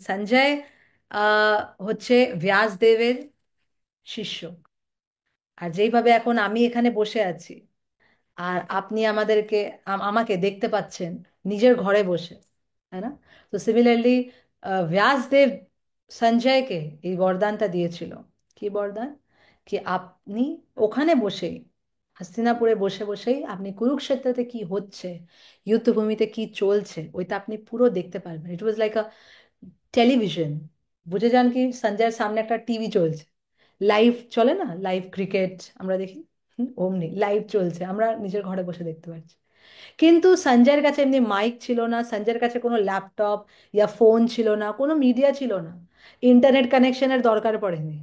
সঞ্জয় আহ হচ্ছে ব্যাসদেবের শিষ্য। আর যেইভাবে এখন আমি এখানে বসে আছি, আর আপনি আমাদেরকে আমাকে দেখতে পাচ্ছেন নিজের ঘরে বসে, তাই না? তো সিমিলারলি ব্যাসদেব সঞ্জয়কে এই বরদানটা দিয়েছিল। কি বরদান? কি আপনি ওখানে বসেই, হস্তিনাপুরে বসে বসেই আপনি কুরুক্ষেত্রতে কি হচ্ছে, যুদ্ধভূমিতে কি চলছে, ওইটা আপনি পুরো দেখতে পারবেন। ইট ওয়াজ লাইক আ টেলিভিশন। বুঝে যান কি সঞ্জয়ের সামনে একটা টিভি চলছে, লাইভ চলে না, লাইভ ক্রিকেট আমরা দেখি, অমনি লাইভ চলছে, আমরা নিজের ঘরে বসে দেখতে পাচ্ছি। কিন্তু সঞ্জয়ের কাছে এমনি মাইক ছিল না, সঞ্জয়ের কাছে কোনো ল্যাপটপ ইয়া ফোন ছিল না, কোনো মিডিয়া ছিল না, ইন্টারনেট কানেকশনের দরকার পড়েনি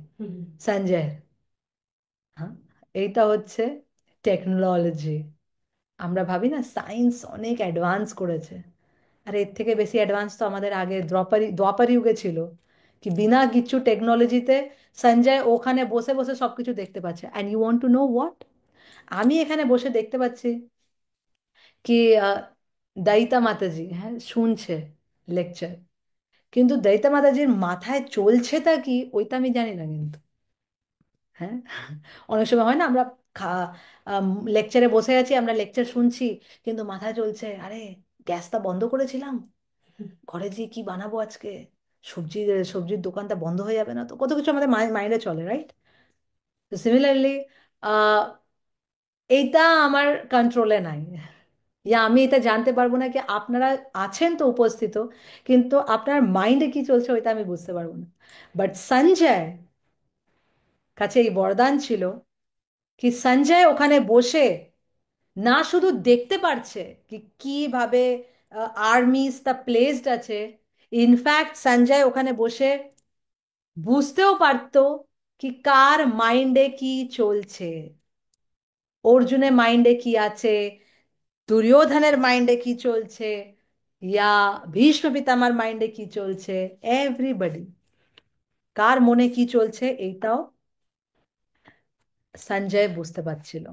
সঞ্জয়ের। হ্যাঁ, এইটা হচ্ছে টেকনোলজি। আমরা ভাবি না সায়েন্স অনেক অ্যাডভান্স করেছে, আর এর থেকে বেশি অ্যাডভান্স তো আমাদের আগে দ্বাপারি দ্বাপার যুগে ছিল। কি বিনা কিছু টেকনোলজিতে সঞ্জয় ওখানে বসে বসে সবকিছু দেখতে পাচ্ছে। And you want to know what? আমি এখানে বসে দেখতে পাচ্ছি কি দয়িতা মাতাজি হ্যাঁ শুনছে লেকচার, কিন্তু দয়িতা মাতাজির মাথায় চলছেটা কি ওইটা আমি জানি না কিন্তু। হ্যাঁ, অনেক সময় হয় না, আমরা লেকচারে বসে আছি, আমরা লেকচার শুনছি, কিন্তু মাথায় চলছে, আরে গ্যাসটা বন্ধ করেছিলাম, ঘরে যে কি বানাবো আজকে, সবজির সবজির দোকানটা বন্ধ হয়ে যাবে না তো, কত কিছু আমাদের মাইন্ডে চলে, রাইট? তো সিমিলারলি আহ এইটা আমার কন্ট্রোলে নাই, ইয়া আমি এটা জানতে পারবো না কি আপনারা আছেন তো উপস্থিত, কিন্তু আপনার মাইন্ডে কি চলছে ওইটা আমি বুঝতে পারবো না। বাট সঞ্জয় কাছে এই বরদান ছিল কি সঞ্জয় ওখানে বসে না শুধু দেখতে পারছে কি কিভাবে আর্মিস তা প্লেসড আছে, ইনফ্যাক্ট সঞ্জয় ওখানে বসে বুঝতেও পারতো কি কার মাইন্ডে কি চলছে, অর্জুনের মাইন্ডে কি আছে, দুর্যোধনের মাইন্ডে কি চলছে, ইয়া ভীষ্ম পিতামার মাইন্ডে কি চলছে, এভরিবডি কার মনে কি চলছে এইটাও সঞ্জয় বুঝতে পারছিল।